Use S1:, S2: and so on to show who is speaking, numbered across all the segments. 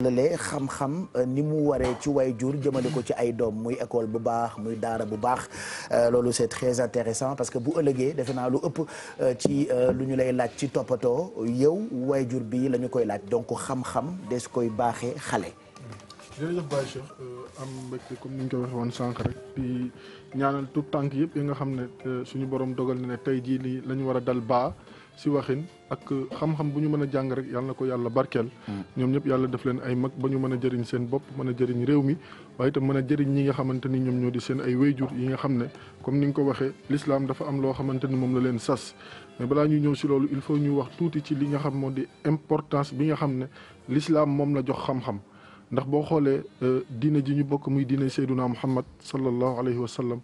S1: lale xam-xam ni mu waree ci way jur jëmale ko ci ay doom muy école bu baax muy daara bu baax loolu c'est très intéressant parce que bu ëllëgee defe naa lu ëpp ci lu ñu lay laaj ci toppatoo yow way jur bi la ñu koy laaj donc xam-xam des koy baaxee xale.
S2: jërëjëf Baye Cheikh am mbégte comme ni ñu ko waxee woon sànq rek di ñaanal tout tànk yëpp yi nga xam ne suñu borom dogal na ne tey jii lii la ñu war a dal baa si waxin ak xam-xam bu ñu mën a jàng rek yàlla na ko yàlla barkeel. ñoom ñëpp yàlla def leen ay mag ba ñu mën a jëriñ seen bopp mën a jëriñ réew mi waaye itam mën a jëriñ ñi nga xamante ni ñoom ñoo di seen ay wéyjur yi nga xam ne comme ni nga ko waxee l'islam dafa am loo xamante ni moom la leen sas mais balaa ñuy ñëw si loolu il faut ñu wax tuuti ci li nga xam moo di importance bi nga xam ne l'islam moom la jox xam-xam. ndax boo xoolee diine ji ñu bokk muy diine Seyduna Muhammad sallallahu alayhi wa sallam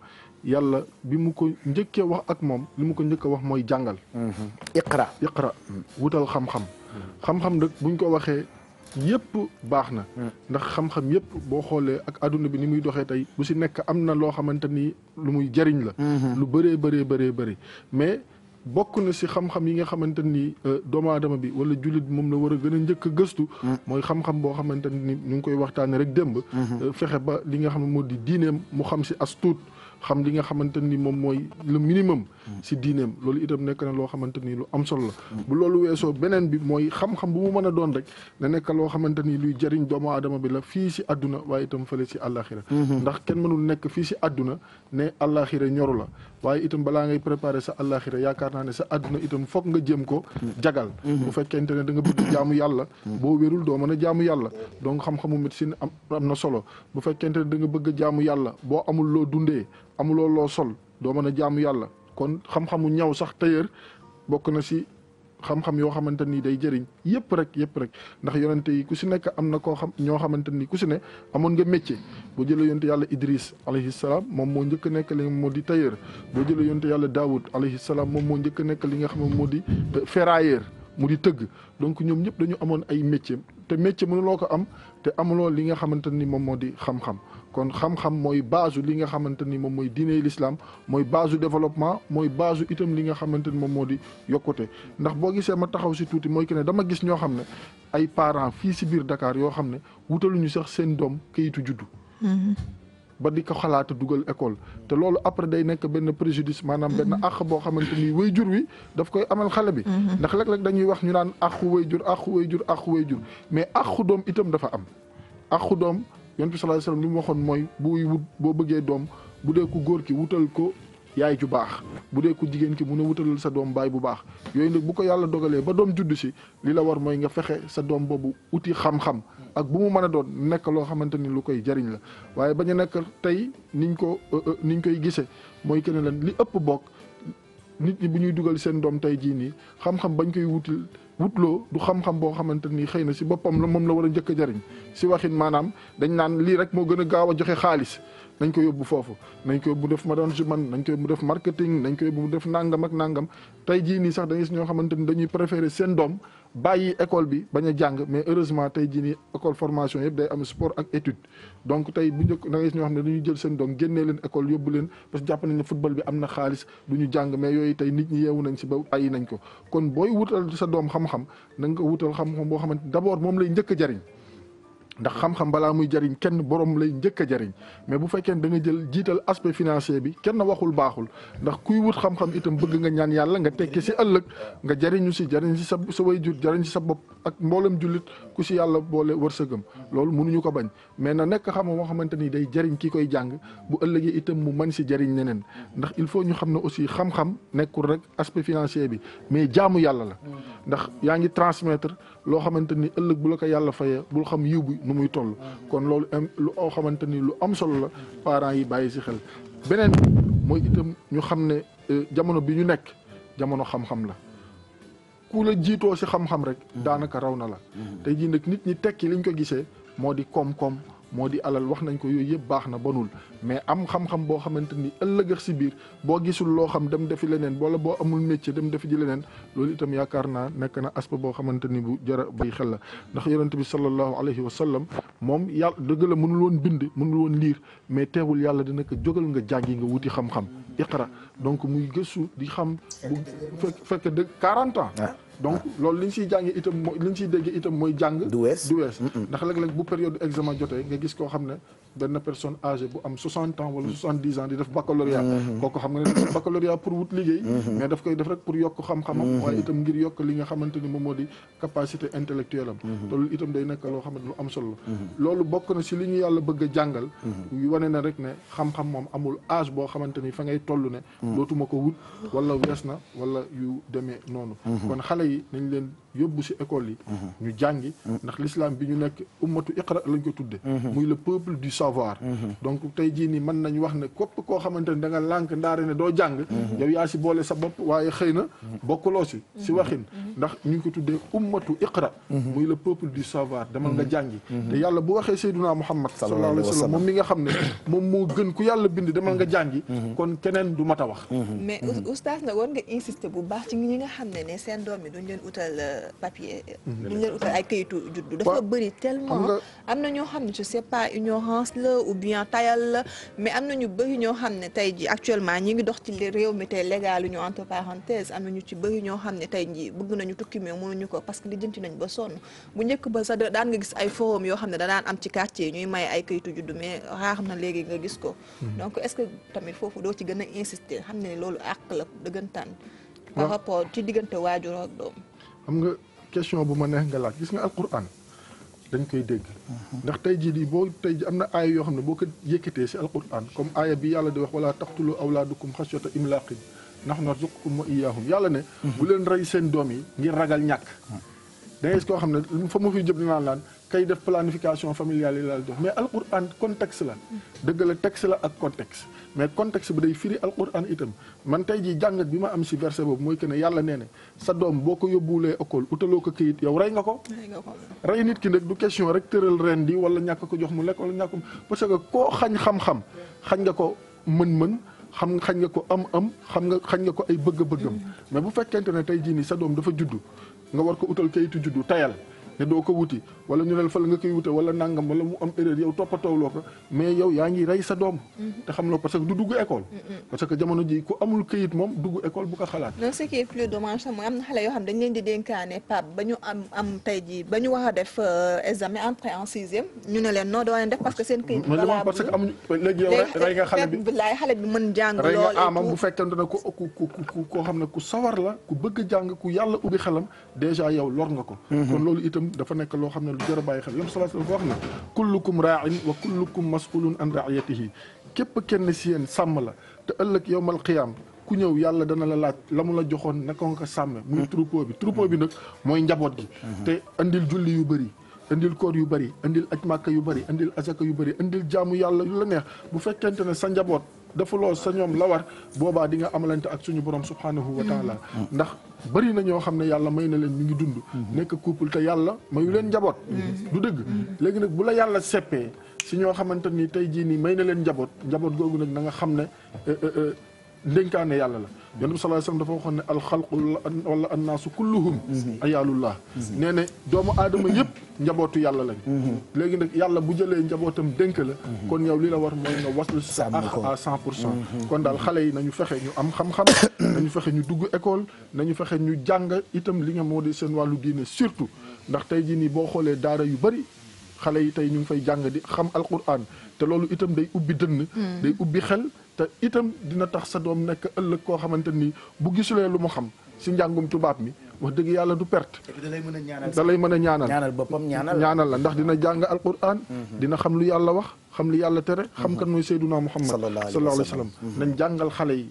S2: yàlla bi mu ko njëkkee wax ak moom li mu ko njëkk a wax mooy jàngal. iqra wutal xam-xam. xam-xam nag buñ ko waxee yëpp baax na. ndax xam-xam yëpp boo xoolee ak adduna bi ni muy doxee tey bu si nekk am na loo xamante ni lu muy jariñ la. lu bëree bëri mais. bokk na si xam-xam yi nga xamante ni doomu aadama bi wala jullit bi moom la war a gën a njëkk a gëstu. mooy xam-xam boo xamante ni ñu ngi koy waxtaanee rek démb. fexe ba li nga xam ne moo di diineem mu xam si as tuut xam li nga xamante ni moom mooy le minimum. si diineem loolu itam nekk na loo xamante ni lu am solo la. bu loolu weesoo beneen bi mooy xam-xam bu mu mën a doon rek na nekk loo xamante ni luy jëriñ doomu aadama bi la fii si àdduna waaye itam fële si àllaaxira. ndax kenn mënul nekk fii si àdduna ne àllaaxira ñoru la waaye itam balaa ngay préparer sa àllaaxira yaakaar naa ne sa àdduna itam foog nga jéem ko jagal. bu fekkente ne da nga bëgg jaamu yàlla boo wérul doo mën a jaamu yàlla donc xam-xamu médecine am na solo bu fekkente ne da nga bëgg jaamu yàlla boo amul loo dundee amuloo loo sol doo mën a jaamu yàlla kon xam-xamu ñaw sax tailleur bokk na si xam-xam yoo xamante ni day jëriñ yëpp rek ndax yonente yi ku si nekk am na koo xam ñoo xamante ni ku si ne amoon nga métier boo jëlee yonente yàlla Idris alayhi salaam moom moo njëkk a nekk li nga moo di tailleur boo jëlee yonente yàlla Daoud alayhi salaam moom moo njëkk a nekk li nga xam ne moo di ferrailleur mu di tëgg donc ñoom ñëpp dañu amoon ay métier te métier mënuloo ko am te amuloo li nga xamante ni moom moo di xam-xam kon xam-xam mooy base li nga xamante ni moom mooy diine l'islam mooy base développement mooy base itam li nga xamante ni moom moo di yokkute ndax boo gisee ma taxaw si tuuti mooy que ne dama gis ñoo xam ne ay parents fii si biir Dakar yoo xam ne wutaluñu sax seen doom kayitu juddu. ba di ko xalaata dugal école te loolu après day nekk benn préjudice maanaam benn àq boo xamante ni waajur wi daf koy amal xale bi. ndax léeg-léeg dañuy wax ñu naan àqu waajur mais àqu doom itam dafa am àqu doom. Yonent bi sallallahu alayhi wasallam li mu waxoon mooy buy wut boo bëggee doom bu dee ku góor ki wutal ko yaay ju baax bu dee ku jigéen ki mun a wutalal sa doom baay bu baax yooyu nag bu ko yàlla dogalee ba doom judd si li la war mooy nga fexe sa doom boobu uti xam-xam ak bu mu mën a doon nekk loo xamante ni lu koy jariñ la waaye bañ a nekk tey niñ koy gisee mooy que ne leen li ëpp bokk nit ñi bu ñuy dugal seen doom tey jii nii xam-xam bañ koy wutloo du xam-xam boo xamante ni xëy na si boppam la moom la war a njëkk a jariñ si waxin maanaam dañ naan lii rek moo gën a gaaw a joxe xaalis nañ ko yóbbu foofu nañ ko yóbbu def management nañ ko yóbbu def marketing nañ ko yóbbu def nangam ak nangam tey jii nii sax da ngay gis ñoo xamante ni dañuy préférer seen doom bàyyi école bi bañ a jàng mais heureusement tey jii nii école formation yëpp day am sport ak étude donc tey bu njëkk da ngay gis ñoo xam ne dañuy jël seen doom génnee leen école yóbbu leen parce que jàpp nañ ne football bi am na xaalis du ñu jàng mais yooyu tey nit ñi yeewu nañ si ba bàyyi nañ ko kon booy wutal sa doom xam-xam na nga ko wutal xam-xam boo xamante d'abord moom lay njëkk a jariñ ndax xam-xam balaa muy jariñ kenn borom lay njëkk a jariñ mais bu fekkee da nga jël jiital aspect financier bi kenn waxul baaxul ndax kuy wut xam-xam itam bëgg nga ñaan yàlla nga tekki si ëllëg nga jariñu si jariñ si sa waajur jariñ si sa bopp ak mboolem jullit ku si yàlla boole wërsëgam loolu mënuñu ko bañ mais na nekk xam moo xamante ni day jariñ ki koy jàng bu ëllëgee itam mu mën si jariñ ñeneen ndax il faut ñu xam ne aussi xam-xam nekkul rek aspect financier bi mais jaamu yàlla la ndax yaa ngi transmettre loo xamante ni ëllëg bu la ko yàlla fayee bul xam yiw bi nu muy toll kon loolu lu oo xamante ni lu am solo la parents yi bàyyi si xel beneen mooy itam ñu xam ne jamono bi ñu nekk jamono xam-xam la ku la jiitoo si xam-xam rek daanaka raw na la tey jii nag nit ñi tekki liñ ko gisee moo di koom-koom moo di alal wax nañ ko yooyu yëpp baax na bonul mais am xam-xam boo xamante ni ëllëg si biir boo gisul loo xam dem defi leneen wala boo amul métier dem defi ji leneen loolu itam yaakaar naa nekk na aspect boo xamante ni bu jara bay xel la ndax yonent bi sallallahu alayhi wa sallam moom yàlla dëgg la mënul woon bind mënul woon liir mais teewul yàlla dina ko jógal nga jàngi nga wuti xam-xam iqra donc muy gëstu di xam bu fekk de 40 ans donc loolu li ñu siy jàngee itam mooy li ñu siy déggee itam mooy jàng du wees ndax léeg-léeg bu période examen jotee nga gis koo xam ne benn personne âgée bu am 60 ans wala 70 ans di def baccalauréat kooku xam nga ne def baccalauréat pour wut liggéey mais daf koy def rek pour yokk xam-xamam waaye itam ngir yokk li nga xamante ni moom moo di capacité intellectuelle am te loolu itam day nekk loo xamante lu am solo la loolu bokk na si li ñu yàlla bëgg a jàngal yu wane na rek ne xam-xam moom amul âge boo xamante ni fa ngay toll ne dootuma ko wut wala wees na wala yu demee noonu kon xale yi nañ leen yóbbu si école yi ñu jàngi ndax l'islam bi ñu nekk ummatu iqra lañ ko tudde muy le peuple du savoir donc tey jii nii mën nañ wax ne képp koo xamante ni da nga lànk ndaare ne doo jàng yow yaa si boole sa bopp waaye xëy na bokkuloo si waxin ndax ñu ngi ko tuddee ummatu iqra muy le peuple du savoir demal nga jàngi te yàlla bu waxee Seydina Muhammad sallallahu alayhi wa sallam moom mi nga xam ne moom moo gën ku yàlla bind demal nga jàngi kon keneen du mat a wax
S3: mais oustaz nag war nga insister bu baax ci ñi nga xam ne seen doom yi duñ leen utal papier duñ leen utal ay kayitu juddu dafa bëri tellement am na ñoo xam ne je sais pas ignorance la ou bien tayal la mais am na ñu bëri ñoo xam ne tey ji actuellement ñi ngi dox ci réew mi tey légal ñu entre parenthèses am na ñu ci bëri ñoo xam ne tey ji bëgg nañu tukki mais mënuñu ko parce que lijjanti nañ ba sonn bu njëkk ba sax daan nga gis ay forum yoo xam ne danaan am ci quartier ñuy may ay kayitu juddu mais raar na léegi nga gis ko donc est-ce que tamit foofu doo ci gën a insister xam ne loolu àq la dëggantaan par rapport ci diggante waajur ak doom
S2: xam nga question bu ma neex nga laaj gis nga alquran dañ koy dégg ndax tey jii di boo tey ji am na aaya yoo xam ne boo ko yëkkatee si alquran comme aaya bi yàlla di wax wala taqtulu awlaadakum xashyata imlaaqin nahnu narzuqukum wa iyyaahum yàlla ne bu leen rey seen doom yi ngir ragal ñàkk da ngay gis koo xam ne fa mu fi jëm dinaan laan kay def planification familiale yi laal def mais alquran contexte la dëgg la texte la ak contexte mais contexte bi day firi alquran itam man tey jii jàngat bi ma am si verset boobu mooy que ne yàlla nee ne sa doom boo ko yóbbuwulee école utaloo ko këyit yow rey nga ko rey nit ki nag du question rek tëral ren di wala ñàkk ko jox mu lekk wala ñàkk parce que koo xañ xam-xam xañ nga ko mën-mën xañ nga ko am xañ nga ko ay bëgg-bëggam mais bu fekkente ne tey jii nii sa doom dafa juddu nga war ko utal kayitu juddu tayal ne doo ko wuti wala ñu ne fa la nga koy wute wala nangam wala mu am erreur yow toppatoowloo ko mais yow yaa ngi rey sa doom te xam loo parce que du dugg école parce que jamono ji ku amul këyit moom dugg école bu ko xalaat
S3: donc ce qui est plus dommage sax mooy am na xale yoo xam dañ leen di dénkaane pap ba ñu am tey ji ba ñu war a def examen entrée en sixième ñu ne leen non doo leen def parce que seen këyit
S2: parce que amuñu léegi yow rey nga xale bi
S3: laay xale bi mën jàng lool
S2: rey nga amam bu fekkente ne koo xam ne ku sawar la ku bëgg jàng ku yàlla ubbi xelam déjà yow lor nga ko kon loolu itam dafa nekk loo xam ne lu jar a bàyyi xel yam sallallahu alayhi wa sallam wax na kullukum raa'in wa kullukum mas'ulun an ra'iyatihi képp kenn si yéen sàmm la te ëllëg yawmal qiyaam ku ñëw yàlla dana la laaj la mu la joxoon naka nga ko sàmme muy troupeau bi nag mooy njaboot gi te andil julli yu bëri indil koor yu bëri indil aj màkka yu bëri indil asaka yu bëri indil jaamu yàlla yu la neex bu fekkente ne sa njaboot dafa lool sa ñoom la war boobaa di nga amalante ak suñu borom subhanahu wa taala ndax bëri na ñoo xam ne yàlla may na leen ñu ngi dund nekk couple te yàlla mayu leen njaboot du dëgg léegi nag bu la yàlla seppee si ñoo xamante ni tey jii nii may na leen njaboot googu nag na nga xam ne ndénkaane yàlla la yonent bi sallallahu alayhi wasallam dafa waxoon ne alxalqu wala annaasu kulluhum ayaalullah nee ne doomu aadama yëpp njabootu yàlla lañ léegi nag yàlla bu jëlee njabootam dénk la kon yow li la war mooy nga waslu sa ak à 100% kon daal xale yi nañu fexe ñu am xam-xam nañu fexe ñu dugg école nañu fexe ñu jàng itam li nga moo di seen wàllu diine surtout ndax tey jii nii boo xoolee daara yu bëri xale yi tey ñu ngi fay jàng di xam alquran te loolu itam day ubbi dënn day ubbi xel te itam dina tax sa doom nekk ëllëg koo xamante ni bu gisulee lu mu xam si njàngum tubaab mi wax dëgg yàlla du perte da lay mën a ñaanal boppam ñaanal la ndax dina jàng alquran dina xam lu yàlla wax xam li yàlla tere xam kan mooy Seyduna Muhammad sallallahu alayhi wa sallam nañ jàngal xale yi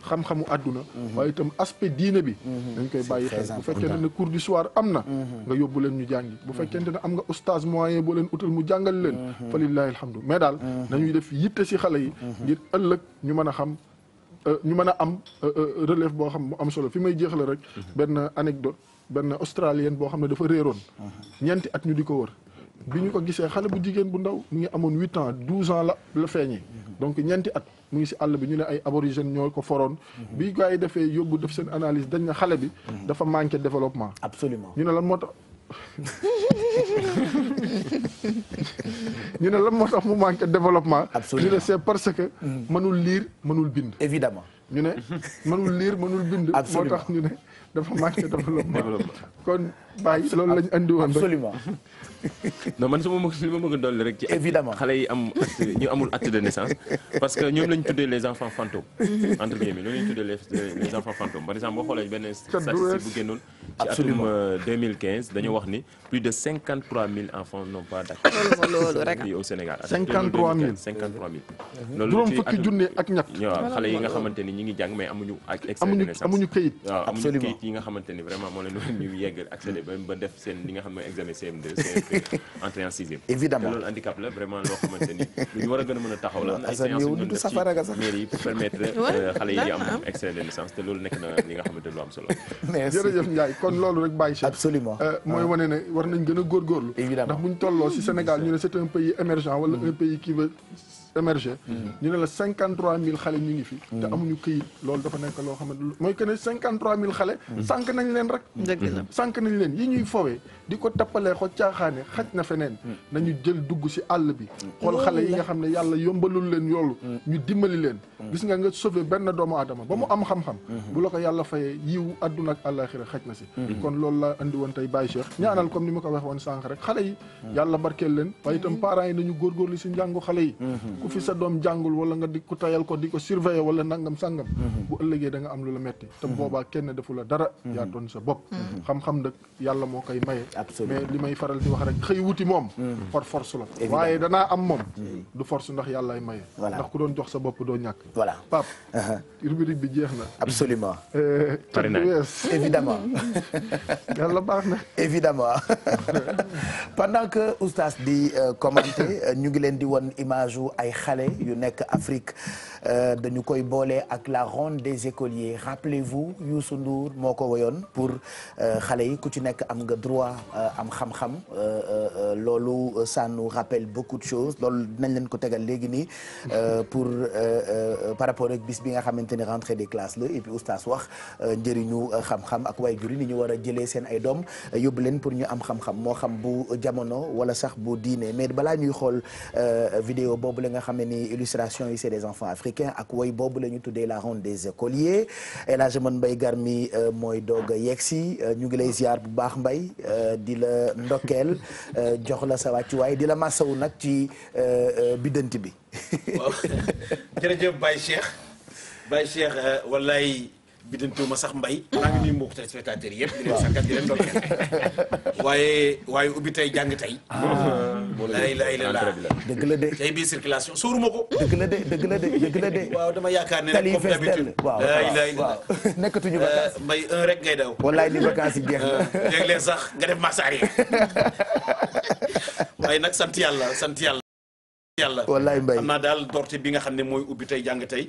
S2: xam-xamu àdduna waaye itam aspect diine bi dañ koy bàyyi xel bu fekkente ne cours du soir am na nga yóbbu leen ñu jàngi bu fekkente ne am nga oustaz moyen boo leen utal mu jàngal leen fa lillahi alhamdu mais daal nañuy def yitte si xale yi ngir ëllëg ñu mën a xam ñu mën a am relève boo xam mu am solo fi may jeexale rek benn anecdote benn australienne boo xam ne dafa réeroon ñeenti at ñu di ko wër bi ñu ko gisee xale bu jigéen bu ndaw mu ngi amoon 8 ans 12 ans la feeñee donc ñeenti at mu ngi si àll bi ñu ne ay aborigènes ñoo ko foroon bi gars yi defee yóbbu def seen analyse dañ na xale bi dafa manqué développement absolument ñu ne lan moo tax mu manqué développement ñu ne c'est parce que mënul lire mënul bind évidemment ñu ne mënul lire mënul bind. moo tax ñu ne dafa manqué développement. kon bàyyi loolu lañ andi woon rek.
S1: absolument.
S4: non man su ma bëgg a dolli rek ci
S1: évidemment
S4: xale yi am ñu amul acte de naissance parce que ñoom lañ tuddee les enfants fantômes entre guillemets loolu lañ tuddee les enfants fantômes par exemple boo xoolee benn statistique bu génnoon ci atum 2015 dañoo wax ni plus de 53 000 enfants n'ont pas d'acte au Sénégal.
S2: 53 000
S4: loolu
S2: juróom fukki junne ak ñett.
S4: waaw xale yi nga xamante ni ñi ngi jàng mais amuñu ak extrait de naissance
S2: amuñu këyit.
S4: waaw amuñu këyit yi nga xamante ni vraiment moo leen ñu yegg accéder ba def seen li nga xam ne examen CM2 entrée en sixième.
S1: évidemment
S4: te loolu handicap la vraiment loo xamante ni lu ñu war a gën a mën a taxaw la. am na ay
S1: Assane
S4: séances yu
S1: yow
S4: ñu
S1: du
S4: def
S1: safara nga
S4: ci
S1: sax.
S4: mairie yi pour permettre xale yi di am extrait de naissance te loolu nekk na li nga xamante ni lu am solo.
S1: merci
S2: jërëjëf Ndiaye kon loolu rek bàyyi Cheikh.
S1: absolument
S2: mooy wane ne war nañ gën a góorgóorlu.
S1: évidemment
S2: ndax bu ñu tolloo si Sénégal ñu ne c'est un pays émergent wala un pays qui veut émerger. ñu ne la 53 000 xale ñu ngi fi. te amuñu këyit loolu dafa nekk loo xamante mooy que ne 53 000 xale. sànq nañ leen rek.
S3: dëgg la
S2: sànq nañ leen yi ñuy fowee di ko tappalee ko caaxaane xaj na feneen. nañu jël dugg si àll bi. xool xale yi nga xam ne yàlla yombalul leen yoolu ñu dimbali leen. gis nga sauver benn doomu aadama ba mu am xam-xam. bu la ko yàlla fayee yiw àdduna ak àllaaxira xaj na si. kon loolu la andi woon tey Baye Cheikh ñaanal comme ni ma ko waxee woon sànq rek xale yi. yàlla barkeel leen waaye itam parents yi nañu góorgóorlu si njàngu xale yi. ku fi sa doom jàngul wala nga di ko tayal ko di ko surveiller wala nangam sangam. bu ëllëgee da nga am lu la metti te boobaa kenn defu la dara. yaa doon sa bopp. xam-xam nag yàlla moo koy maye. mais li may faral di wax rek xëy wuti moom. par force la. waaye danaa am moom. du force ndax yàllaay maye. ndax ku doon jox sa bopp doo ñàkk.
S1: voilà
S2: Pape. rubrique bi jeex na.
S1: absolument.
S2: cat bu wees.
S1: évidemment.
S2: yàlla baax na.
S1: évidemment pendant que oustaz di commenter ñu ngi leen di won image yu ay xale yu nekk Afrique dañu koy boole ak la ronde des écoliers rappelez-vous Youssou Ndour moo ko woyoon pour xale yi ku ci nekk am nga droit am xam-xam loolu ça nous rappelle beaucoup de choses loolu dinañ leen ko tegal léegi nii pour par rapport ak bis bi nga xamante ni rentrée des classes la et puis oustaz wax njëriñu xam-xam ak waajur yi ni ñu war a jëlee seen ay doom yóbbu leen pour ñu am xam-xam moo xam bu jamono wala sax bu diine mais balaa ñuy xool vidéo boobu la nga xam ne ni illustration yi c'est des enfants africains ak woy boobu la ñu tuddee la ronde des écoliers El Hadj Mbaye Garmi mooy doog a yegsi ñu ngi lay ziar bu baax Mbaye di la ndokkeel jox la sa wàccuwaay di la masawu nag ci biddanti bi.
S5: waaw jërëjëf Baye Cheikh wallaay biddantiwuma sax Mbaye maa ngi nuyu mbokk téléspectateurs yëpp di leen sakkat di leen ndokkeel waaye ubbi tey jàng tey lay la
S1: dëgg la de
S5: tey bii circulation suuruma ko
S1: dëgg la de
S5: waaw dama yaakaar ne rek comme d'habitude
S1: waaw nekkatuñu vacances
S5: Mbaye un rek ngay daw
S1: wallaay ni vacances yi jeex na
S5: léeg-léeg sax nga def marche arrière waaye nag sant yàlla
S1: wallaay Mbaye
S5: xam naa daal doorte bi nga xam ne mooy ubbi tey jàng tey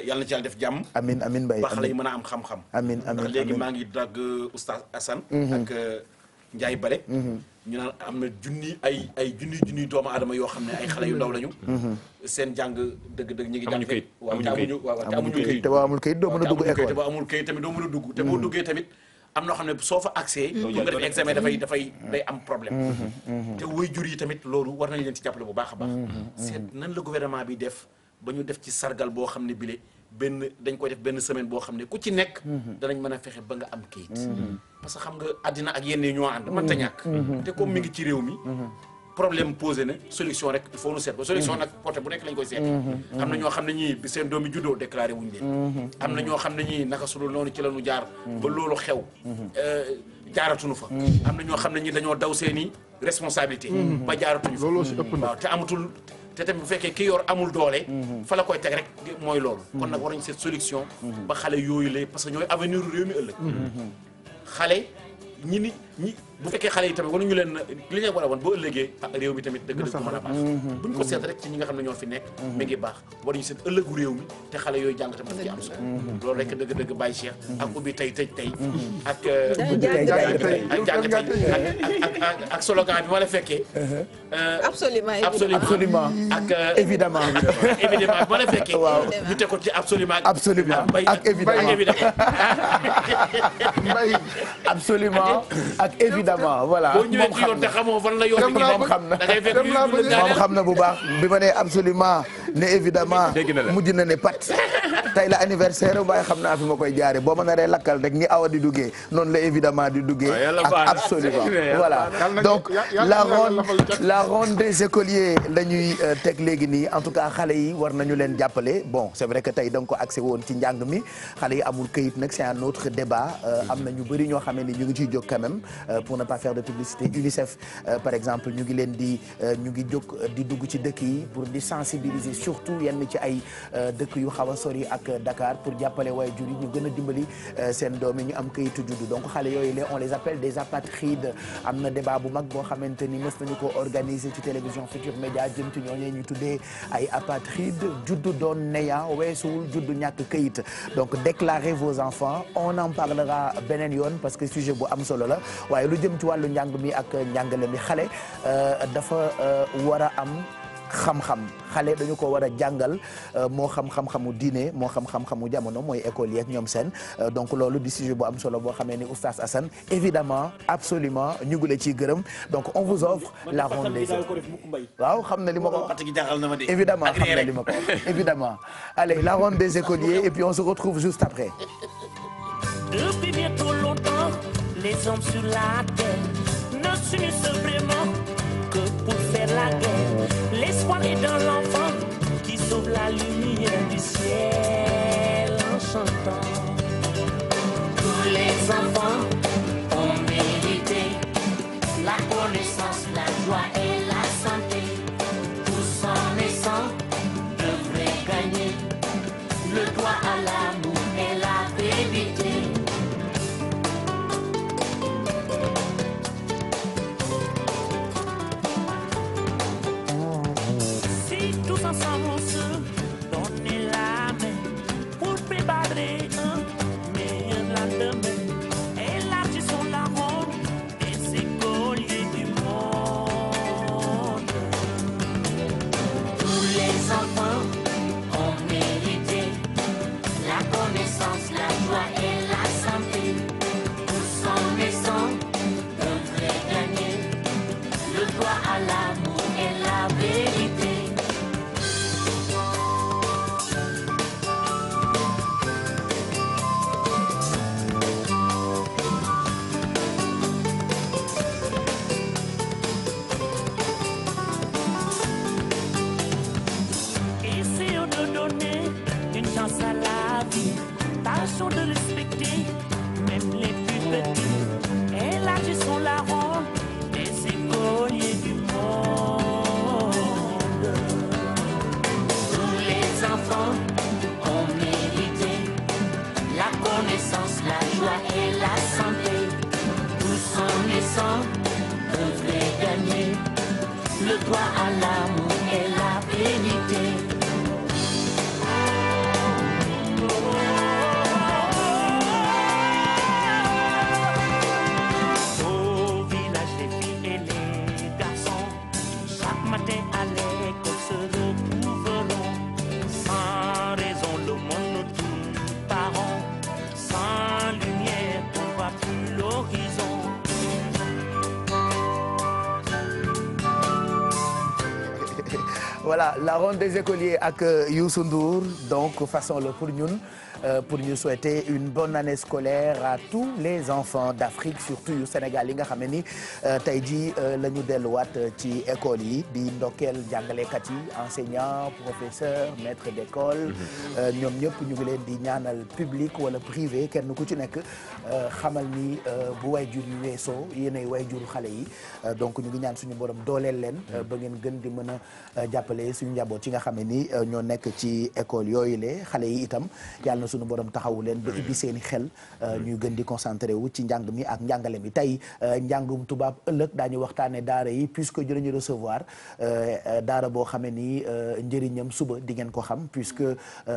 S5: yàlla na ci yàlla def jàmm
S1: amin Mbaye
S5: ba xale yi mën a am xam-xam
S1: amin
S5: ndax léegi maa ngi dagg oustaz Assane ak Ndiaye Bale ñu naan am na ay junni doomu aadama yoo xam ne ay xale yu ndaw lañu seen jàng dëgg-dëgg ñu ngi jàng te amuñu kayit
S1: te boo amul kayit doo mën a dugg école
S5: te boo amul kayit tamit doo mën a dugg te boo duggee tamit am na xam ne soo fa accès pour nga def examen day am problème te waajur yi tamit loolu war nañ leen ci jàppale bu baax a baax seet nan la gouvernement bi def ba ñu def ci sargal boo xam ne bile dañ koy def benn semaine boo xam ne ku ci nekk danañ mën a fexe ba nga am kayit parce que xam nga àddina ak yenn ñoo ànd mënta ñàkk te comme mi ngi ci réew mi problème posé na solution rek il faut nu seet ko solution nag côté bu nekk lañ koy seet am na ñoo xam ne ñii bi seen doomi juddoo déclaré wuñ leen am na ñoo xam ne ñii naka sudul noonu ci la ñu jaar ba loolu xew jaaratuñu fa am na ñoo xam ne ñii dañoo daw seeni responsabilité ba jaaratuñu fa
S2: looloo si ëpp na
S5: waaw te amatul te tamit bu fekkee ki yor amul doole fa la koy teg rek mooy loolu kon nag war nañ seet solution ba xale yooyu la parce que ñooy avenir réew mi ëllëg xale ñi bu fekkee xale yi tamit waruñu leen li ñu war a woon boo ëllëgee réew mi tamit dëgg-dëgg mën a baax bu ñu ko seet rek ci ñi nga xam ne ñoo fi nekk mi ngi baax waruñu seet ëllëgu réew mi te xale yooyu jàng tamit ci am solo loolu rek dëgg-dëgg Baye Cheikh ak ubbi tey tëj tey ak slogan bi ma la fekkee
S3: absolument
S1: ak évidemment
S5: bi ma la fekkee
S1: waaw
S5: ñu teg ko ci absolument
S1: ak évidemment
S2: Mbaye
S1: absolument ak évidemment voilà
S5: boo ñëwee ci yoon te xamoo fan la yoon bi
S1: moom xam na
S5: da ngay fekk
S1: moom xam na bu baax bi ma nee absolument ne évidemment
S4: dégg na la
S1: mujj na ne pat tey la anniversaire waaye xam naa fi ma koy jaare boo ma naree lakkal rek ni awa di duggee noonu la évidemment di duggee ak absolument voilà donc la ronde des écoliers la ñuy teg léegi nii en tout cas xale yi war nañu leen jàppale bon c'est vrai que tey da nga ko accès woon ci njàng mi xale yi amul këyit nag c'est un autre débat am na ñu bëri ñoo xamee ni ñu ngi ciy jóg quand même pour ne pas faire de publicité UNICEF par exemple ñu ngi leen di ñu ngi jóg di dugg ci dëkk yi pour di sensibiliser surtout yenn ci ay dëkk yu xaw a sori ak Dakar pour jàppale waajur yi ñu gën a dimbali seen doom yi ñu am këyitu juddu donc xale yooyu la on les appelle des apatrides am na débat bu mag boo xamante ni mës nañu ko organiser ci télévision Futur Média jëm ci ñooñee ñu tuddee ay apatrides juddu doon neya weesuwul juddu ñàkk këyit donc déclarez vos enfants on en parlera beneen yoon parce que sujet bu am solo la waaye lu jëm ci wàllu njàng mi ak njàngale mi xale dafa war a am xam-xam xale dañu ko war a jàngal moo xam xam-xamu diine moo xam xam-xamu jamono mooy école yeeg ñoom seen donc loolu di sujet bu am solo boo xamee ni oustaz Assane évidemment absolument ñu ngi la ciy gërëm donc on vous offre la ronde des waaw xam na li ma ko évidemment xam na li ma ko évidemment allez la ronde des écoliers et puis on se retrouve juste après.
S6: Depuis bientôt longtemps, les hommes sur la terre ne s'unissent vraiment que pour faire la guerre. L'espoir est dans l'enfant qui sauve la lumière du ciel en chantant. Tous les enfants ont mérité la connaissance, la joie et la santé. Tous en naissant devraient gagner le droit à l'amour et la vérité. Ensemble on se donne la main pour préparer un meilleur lendemain. Élargissons la ronde des écoliers du monde. Tous les enfants ont mérité la connaissance, la joie et la santé. Tous en naissant devraient gagner le droit à l'amour et la vérité. À la vie, tâchons de respecter même les plus petits. Élargissons la ronde des écoliers du monde. Tous les enfants ont mérité la connaissance, la joie et la santé. Tous en naissant devraient gagner le droit à l'amour et la vérité. À l'école se retrouveront sans raison, le monde nous tourne par rond. Sans lumière, on voit plus l'horizon.
S1: Voilà la ronde des écoliers ak Youssou Ndour donc façon la pour ñun pour ñu souhaiter une bonne année scolaire à tous les enfants d'Afrique surtout yu Sénégal yi nga xam ne ni tey jii la ñu delluwaat ci école yi di ndokkeel jàngalekat yi enseignants professeurs maîtres d'école ñoom ñëpp ñu ngi leen di ñaanal public wala privé kenn ku ci nekk xamal ni bu waajur yu weesoo yéenay waajuru xale yi donc ñu ngi ñaan suñu borom dooleel leen ba ngeen gën di mën a jàppale suñu njaboot ci nga xam ne ni ñoo nekk ci école yooyu le xale yi itam yàlla na suñu borom taxawu leen ba ibbi seeni xel ñuy gën di concentré wu ci njàng mi ak njàngale mi tey njàngum tubaab ëllëg daañu waxtaane daara yi puisque dinañu recevoir daara boo xamee ni njëriñam suba di ngeen ko xam puisque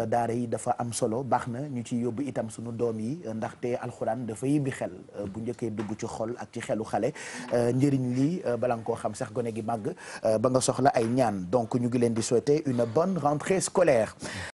S1: daara yi dafa am solo baax na ñu ci yóbbu itam suñu doom yi ndaxte alxuraan dafa yibbi xel bu njëkkee dugg ci xol ak ci xelu xale njëriñ li bala nga koo xam sax gone gi màgg ba nga soxla ay ñaan donc ñu ngi leen di souhaiter une bonne rentrée scolaire